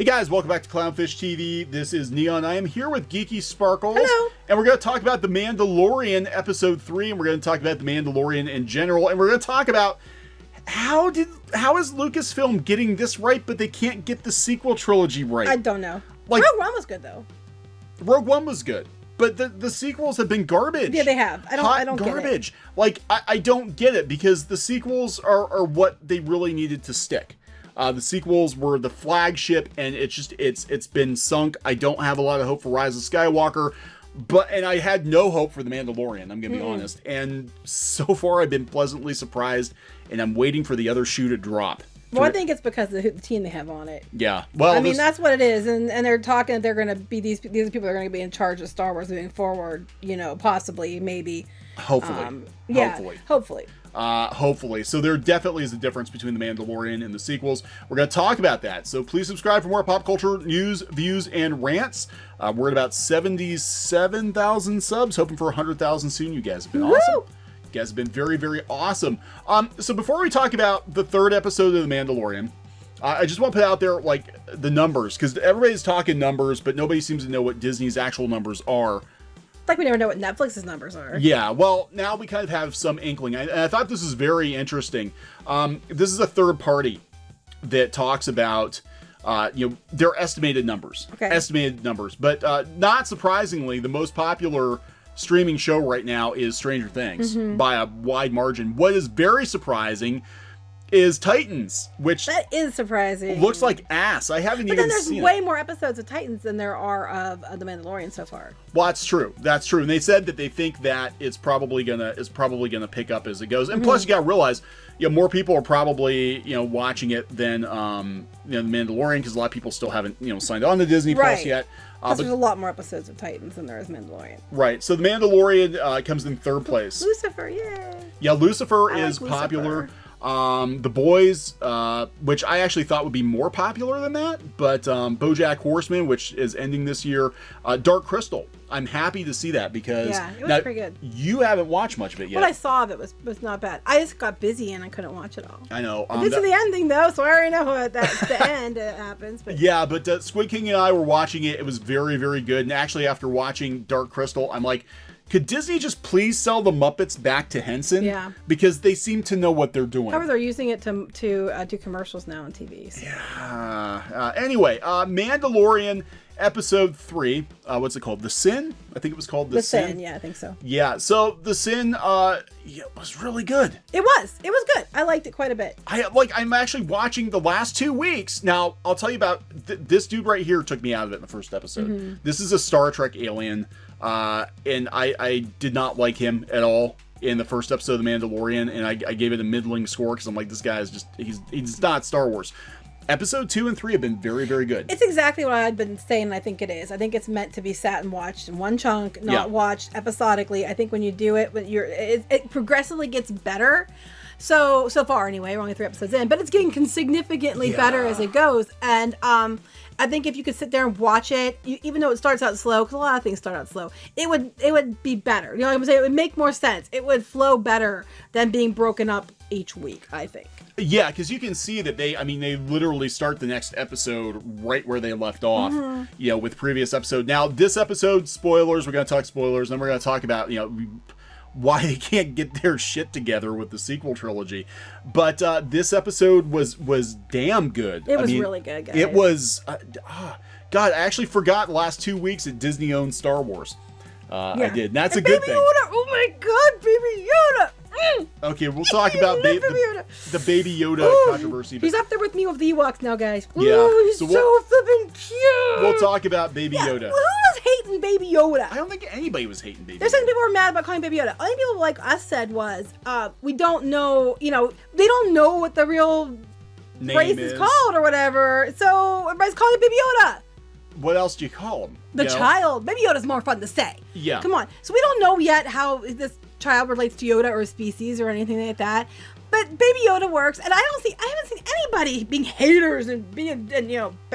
guys, welcome back to Clownfish TV. This is Kneon. I am here with Geeky Sparkles. Hello. And we're going to talk about The Mandalorian Episode 3, and we're going to talk about The Mandalorian in general, and we're going to talk about how is Lucasfilm getting this right, but they can't get the sequel trilogy right? I don't know. Like, Rogue One was good, though. Rogue One was good, but the sequels have been garbage. Yeah, they have. I don't garbage. get it. Like, I don't get it, because the sequels are what they really needed to stick. The sequels were the flagship, and it's been sunk. I don't have a lot of hope for Rise of Skywalker, and I had no hope for The Mandalorian, I'm gonna be honest. And so far, I've been pleasantly surprised, and I'm waiting for the other shoe to drop. Well, I think it's because of the team they have on it. Yeah, well, I mean, that's what it is, and they're talking that they're going to be these people are going to be in charge of Star Wars moving forward. You know, possibly, maybe, hopefully, hopefully. So there definitely is a difference between The Mandalorian and the sequels. We're going to talk about that. So please subscribe for more pop culture news, views, and rants. We're at about 77,000 subs, hoping for 100,000 soon. You guys have been awesome. You guys have been very, very awesome. So before we talk about the third episode of The Mandalorian, I just want to put out there, like, the numbers, because everybody's talking numbers, but nobody seems to know what Disney's actual numbers are. Like we never know what Netflix's numbers are. Yeah, well, now we kind of have some inkling. And I thought this was very interesting. This is a third party that talks about, their estimated numbers. Okay. Estimated numbers. But not surprisingly, the most popular streaming show right now is Stranger Things by a wide margin. What is very surprising is Titans, which that is surprising. Looks like ass. I haven't even seen it. But then there's way more episodes of Titans than there are of The Mandalorian so far. Well, that's true. That's true. And they said that they think that it's probably gonna pick up as it goes. And plus, you got to realize, more people are probably watching it than The Mandalorian, because a lot of people still haven't signed on to Disney Plus yet. Plus, there's a lot more episodes of Titans than there is Mandalorian. Right. So The Mandalorian comes in third place. Lucifer, yay! Yeah, Lucifer is popular. The Boys, which I actually thought would be more popular than that, but BoJack Horseman, which is ending this year, Dark Crystal. I'm happy to see that, because it was pretty good. You haven't watched much of it yet. What I saw of it was not bad. I just got busy and I couldn't watch it all. I know. This is the ending though, so I already know that's the end. It happens. But yeah, but Squid King and I were watching it. It was very, very good. And actually, after watching Dark Crystal, I'm like, could Disney just please sell the Muppets back to Henson? Yeah. Because they seem to know what they're doing. However, they're using it to do commercials now on TV. So. Yeah. Anyway, Mandalorian Episode 3. What's it called? The Sin? I think it was called The Sin. Yeah, I think so. Yeah. So The Sin was really good. It was good. I liked it quite a bit. I'm actually watching the last 2 weeks. Now, I'll tell you about this dude right here took me out of it in the first episode. This is a Star Trek alien. And I did not like him at all in the first episode of The Mandalorian, and I gave it a middling score, because I'm like, this guy is he's not Star Wars. Episode 2 and 3 have been very, very good. It's exactly what I've been saying. I think it is. I think it's meant to be sat and watched in one chunk, not watched episodically. I think when you do it, it progressively gets better. So far anyway, we're only 3 episodes in, but it's getting significantly better as it goes. And I think if you could sit there and watch it, even though it starts out slow, because a lot of things start out slow, it would be better. You know what I'm saying? It would make more sense. It would flow better than being broken up each week, I think. Yeah, because you can see that they literally start the next episode right where they left off, with previous episode. Now, this episode, spoilers, we're going to talk spoilers, then we're going to talk about, why they can't get their shit together with the sequel trilogy. But this episode was damn good. It was really good, guys. It was, God, I actually forgot the last 2 weeks that Disney owned Star Wars. I did. And that's a good thing. Yoda, oh my God, Baby Yoda. Okay, we'll talk about the Baby Yoda controversy. He's up there with me with the Ewoks now, guys. Yeah. Ooh, he's so flippin' cute. We'll talk about Baby Yoda. Who was hating Baby Yoda? I don't think anybody was hating Baby Yoda. There's some people who are mad about calling Baby Yoda. Only people like us said was, we don't know, they don't know what the real race is called or whatever. So everybody's calling it Baby Yoda. What else do you call him? The child. Baby Yoda's more fun to say. Yeah. Come on. So we don't know yet how this child relates to Yoda or a species or anything like that. But Baby Yoda works, and I haven't seen anybody being haters and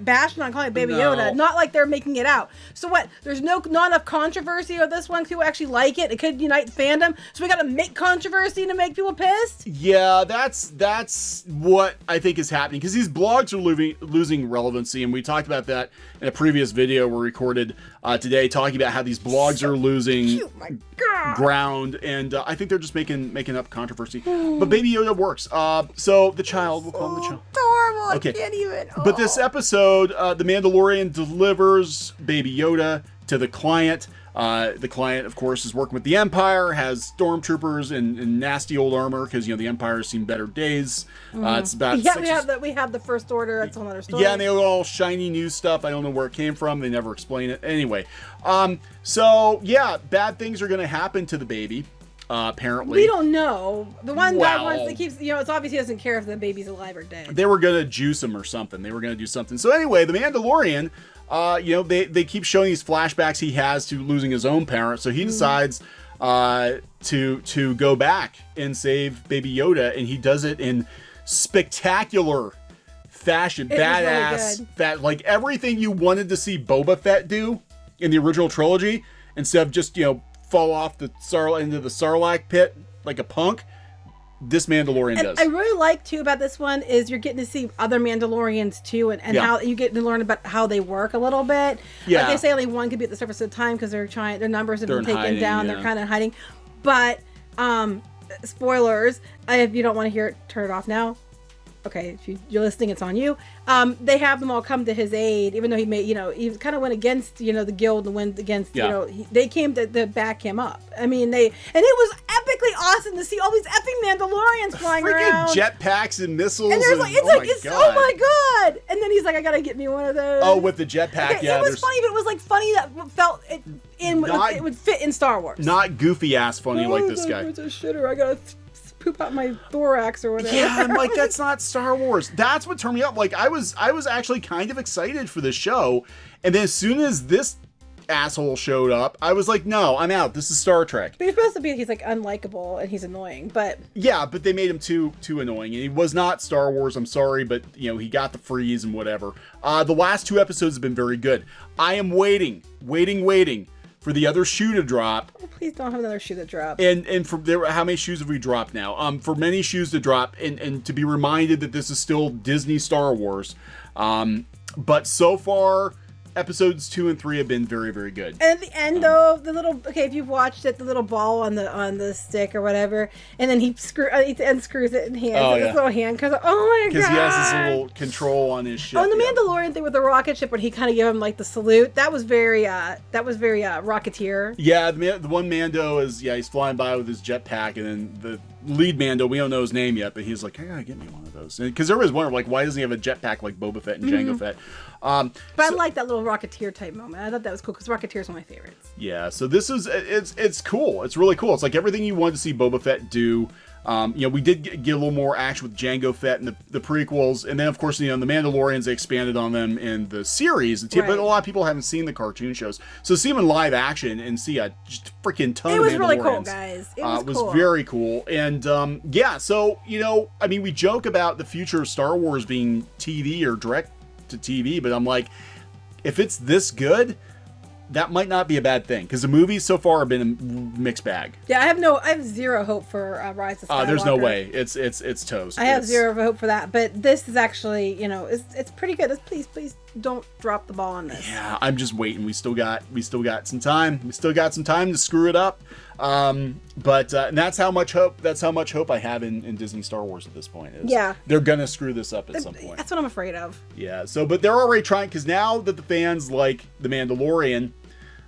bashing on calling it Baby Yoda. Not like they're making it out. So what? There's not enough controversy with this one. People actually like it. It could unite fandom. So we got to make controversy to make people pissed. Yeah, that's what I think is happening, because these blogs are losing relevancy, and we talked about that in a previous video we recorded today, talking about how these blogs are losing ground, and I think they're just making up controversy. But Baby Yoda works. So the child, we'll call him the child. Adorable. Okay. I can't even. Oh. But this episode, the Mandalorian delivers Baby Yoda to the client. The client, of course, is working with the Empire, has stormtroopers in nasty old armor, because the Empire has seen better days. It's about we have the First Order. That's another story. Yeah, and they have all shiny new stuff. I don't know where it came from. They never explain it. Anyway, so yeah, bad things are going to happen to the baby. Apparently, we don't know. The one guy wants that keeps, it's obvious he doesn't care if the baby's alive or dead. They were gonna juice him or something. They were gonna do something. So anyway, the Mandalorian, they keep showing these flashbacks he has to losing his own parent. So he decides to go back and save Baby Yoda, and he does it in spectacular fashion, badass, really that like everything you wanted to see Boba Fett do in the original trilogy, instead of just fall off into the Sarlacc pit like a punk. This Mandalorian does. I really like too about this one is you're getting to see other Mandalorians too, and how you get to learn about how they work a little bit. Yeah. Like they say, only one could be at the surface at a time because their numbers have been taken down. Yeah. They're kind of hiding. But spoilers. If you don't want to hear it, turn it off now. Okay, if you're listening, it's on you. They have them all come to his aid, even though he kind of went against, the guild and went against, they came to back him up. I mean, and it was epically awesome to see all these epic Mandalorians flying around. Jetpacks and missiles. And there's oh my god! And then he's like, I gotta get me one of those. Oh, with the jetpack, yeah. It was funny, but it was funny that felt it would fit in Star Wars. Not goofy ass funny like this guy. It's a shitter. I gotta poop out my thorax or whatever. Yeah, I'm like, that's not Star Wars. That's what turned me up. Like, I was actually kind of excited for this show, and then as soon as this asshole showed up, I was like, no, I'm out. This is Star Trek. But he's supposed to be, he's like unlikable and he's annoying, but yeah, but they made him too annoying, and he was not Star Wars. I'm sorry, but he got the freeze and whatever. The last 2 episodes have been very good. I am waiting for the other shoe to drop. Oh, please don't have another shoe that drops. And for how many shoes have we dropped now? For many shoes to drop, and to be reminded that this is still Disney Star Wars. But so far, episodes 2 and 3 have been very, very good. And at the end, though, if you've watched it, the little ball on the stick or whatever, and then he unscrews it and hands this little hand comes. Oh my god! Because he has this little control on his ship. Oh, and the Mandalorian thing with the rocket ship when he kind of gave him like the salute. That was very Rocketeer. Yeah, the one Mando is he's flying by with his jetpack, and then the lead Mando, we don't know his name yet, but he's like, I gotta get me one of those. Because there was one like, why doesn't he have a jetpack like Boba Fett and Jango Fett? But I like that little Rocketeer type moment. I thought that was cool because Rocketeer is one of my favorites. Yeah, so this is it's cool. It's really cool. It's like everything you wanted to see Boba Fett do. We did get a little more action with Jango Fett in the prequels, and then of course the Mandalorians, they expanded on them in the series. But a lot of people haven't seen the cartoon shows, so see them in live action and see a freaking ton. It was of really cool, guys. It was cool. Very cool, and so I mean, we joke about the future of Star Wars being TV or direct to TV, but I'm like, if it's this good, that might not be a bad thing, because the movies so far have been a mixed bag. Yeah, I have zero hope for Rise of Skywalker. There's no way. It's toast. I have zero hope for that, but this is actually, it's pretty good. Please don't drop the ball on this. Yeah, I'm just waiting. We still got some time. We still got some time to screw it up. But and that's how much hope I have in Disney Star Wars at this point. They're gonna screw this up at some point. That's what I'm afraid of. Yeah. So, but they're already trying, because now that the fans like the Mandalorian,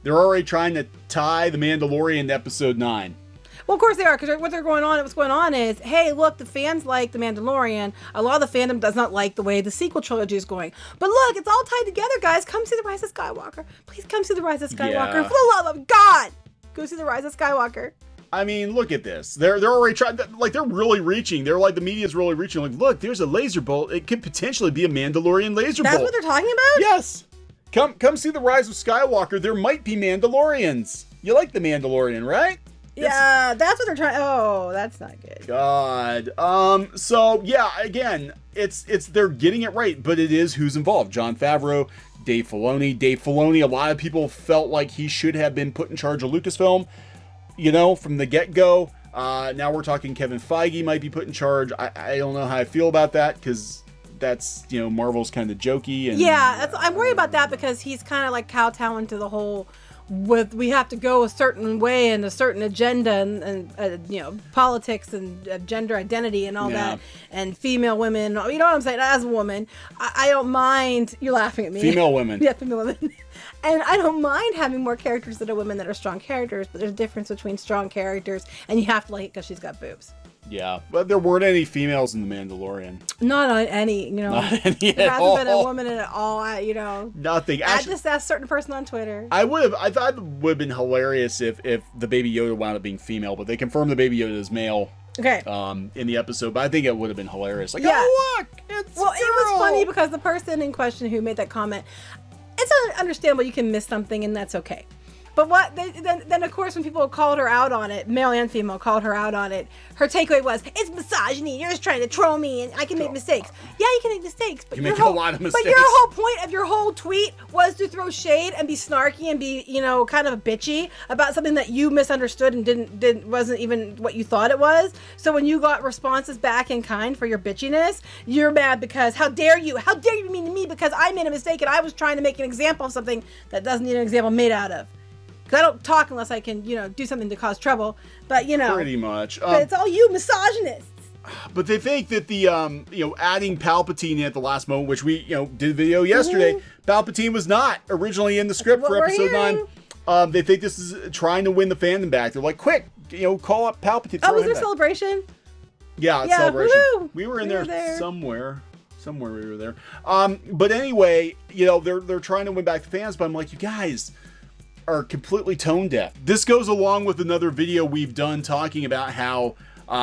they're already trying to tie the Mandalorian to Episode 9. Well, of course they are, because what's going on is, hey, look, the fans like the Mandalorian. A lot of the fandom does not like the way the sequel trilogy is going. But look, it's all tied together, guys. Come see the Rise of Skywalker. Please come see the Rise of Skywalker. Yeah. For the love of God, go see the Rise of Skywalker. I mean, look at this. They're already trying. Like, they're really reaching. They're like, the media's really reaching. Like, look, there's a laser bolt. It could potentially be a Mandalorian laser bolt. That's what they're talking about? Yes. Come see the Rise of Skywalker. There might be Mandalorians. You like the Mandalorian, right? Yeah, that's what they're trying. Oh, that's not good. God. So yeah, again, it's they're getting it right, but it is who's involved. Jon Favreau, Dave Filoni. Dave Filoni, a lot of people felt like he should have been put in charge of Lucasfilm, you know, from the get-go. Now we're talking Kevin Feige might be put in charge. I don't know how I feel about that, because that's, you know, Marvel's kind of jokey. And yeah, I'm worried about that, because he's kind of like kowtowing to the whole, we have to go a certain way and a certain agenda and you know, politics and gender identity and all that, and female women, you know what I'm saying? As a woman, I don't mind. You're laughing at me. Female women. Yeah, female women. And I don't mind having more characters that are women that are strong characters, but there's a difference between strong characters and you have to like it because she's got boobs. Yeah, but there weren't any females in The Mandalorian. Not on any, you know. Not any there at hasn't all. been a woman in it all, you know. Nothing. I just asked a certain person on Twitter. I thought it would have been hilarious if the Baby Yoda wound up being female, but they confirmed the Baby Yoda is male. Okay. In the episode, but I think it would have been hilarious. Like, yeah. Oh, look, it's well, it was funny because the person in question who made that comment, it's understandable you can miss something, and that's okay. But what then of course when people called her out on it, male and female called her out on it, her takeaway was, it's misogyny, you're just trying to troll me and I can make mistakes. Yeah, you can make mistakes, but you make a lot of mistakes. But your whole point of your whole tweet was to throw shade and be snarky and be, you know, kind of bitchy about something that you misunderstood and wasn't even what you thought it was. So when you got responses back in kind for your bitchiness, you're mad because how dare you be mean to me because I made a mistake and I was trying to make an example of something that doesn't need an example made out of. Because I don't talk unless I can, you know, do something to cause trouble. But, you know. Pretty much. But it's all you misogynists. But they think that the, you know, adding Palpatine at the last moment, which we, you know, did a video yesterday, Palpatine was not originally in the script for episode 9. They think this is trying to win the fandom back. They're like, quick, you know, call up Palpatine. Oh, was there a celebration? Yeah, it's celebration. Woo-hoo. We were in there somewhere. Somewhere we were there. But anyway, you know, they're trying to win back the fans, but I'm like, you guys are completely tone deaf. This goes along with another video we've done talking about how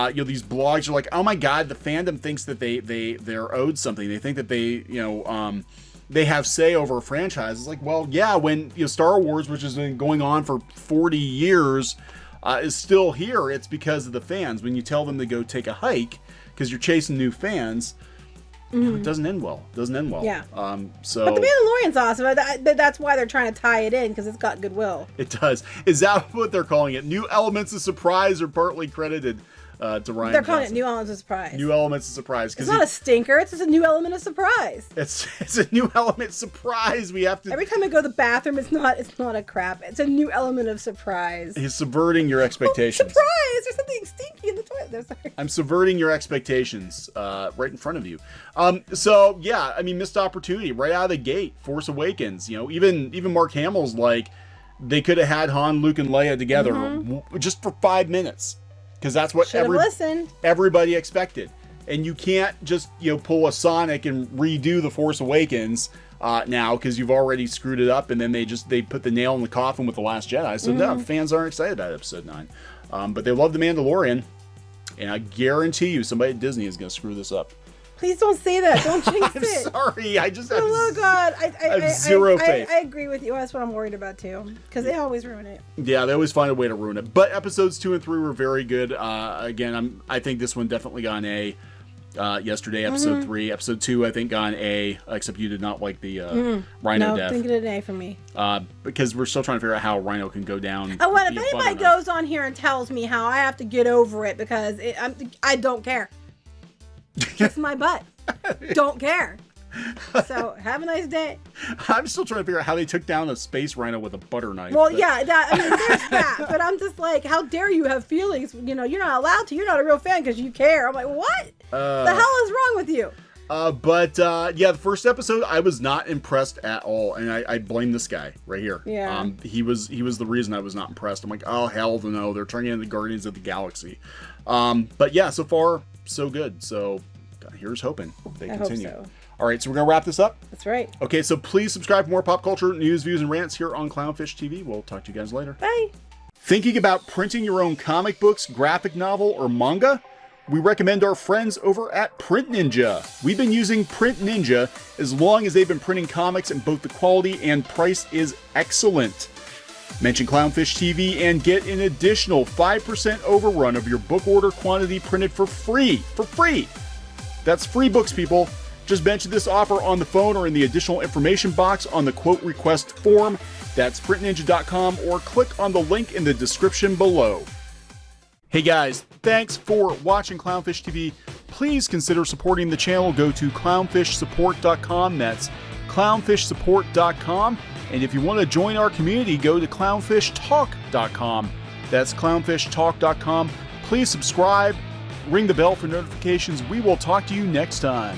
you know, these blogs are like, oh my god, the fandom thinks that they're owed something. They think that they, you know, they have say over a franchise. It's like, well, yeah, when, you know, Star Wars, which has been going on for 40 years, is still here, it's because of the fans. When you tell them to go take a hike because you're chasing new fans, it doesn't end well. Yeah. So. But the Mandalorian's awesome. That's why they're trying to tie it in, because it's got goodwill. It does. Is that what they're calling it? New elements of surprise are partly credited to Ryan. They're calling it new elements of surprise. New elements of surprise. It's not a stinker. It's just a new element of surprise. It's a new element surprise. We have to. Every time I go to the bathroom, it's not a crap. It's a new element of surprise. He's subverting your expectations. Oh, surprise! There's something stinky in the toilet. No, sorry. I'm subverting your expectations right in front of you. So yeah, I mean, missed opportunity right out of the gate. Force Awakens. You know, even Mark Hamill's like, they could have had Han, Luke, and Leia together just for 5 minutes. Because that's what everybody expected. And you can't just, you know, pull a Sonic and redo The Force Awakens now, because you've already screwed it up, and then they put the nail in the coffin with The Last Jedi. So no, fans aren't excited about episode 9. But they love The Mandalorian, and I guarantee you somebody at Disney is going to screw this up. Please don't say that. Don't jinx it. I'm sorry. I just have, oh God. I have zero faith. I agree with you. That's what I'm worried about too. Because they always ruin it. Yeah, they always find a way to ruin it. But episodes 2 and 3 were very good. Again, I think this one definitely got an A. Yesterday, episode 3. Episode 2, I think, got an A. Except you did not like the Rhino death. No, think it an A for me. Because we're still trying to figure out how Rhino can go down. Oh, well, if anybody goes on here and tells me how I have to get over it because I don't care. Kiss my butt. Don't care. So have a nice day. I'm still trying to figure out how they took down a space rhino with a butter knife. Well, yeah, I mean, there's that. But I'm just like, how dare you have feelings? You know, you're not allowed to. You're not a real fan because you care. I'm like, what? The hell is wrong with you? But yeah, the first episode, I was not impressed at all, and I blame this guy right here. Yeah. He was the reason I was not impressed. I'm like, oh hell no, they're turning into the Guardians of the Galaxy. But yeah, so far so good. So here's hoping they continue. Hope so. All right, so we're gonna wrap this up. That's right. Okay, so please subscribe for more pop culture news, views, and rants here on Clownfish TV. We'll talk to you guys later. Bye. Thinking about printing your own comic books, graphic novel, or manga? We recommend our friends over at PrintNinja. We've been using PrintNinja as long as they've been printing comics, and both the quality and price is excellent. Mention Clownfish TV and get an additional 5% overrun of your book order quantity printed for free. For free! That's free books, people. Just mention this offer on the phone or in the additional information box on the quote request form. That's PrintNinja.com or click on the link in the description below. Hey guys, thanks for watching Clownfish TV. Please consider supporting the channel. Go to clownfishsupport.com. That's clownfishsupport.com. And if you want to join our community, go to clownfishtalk.com. That's clownfishtalk.com. Please subscribe, ring the bell for notifications. We will talk to you next time.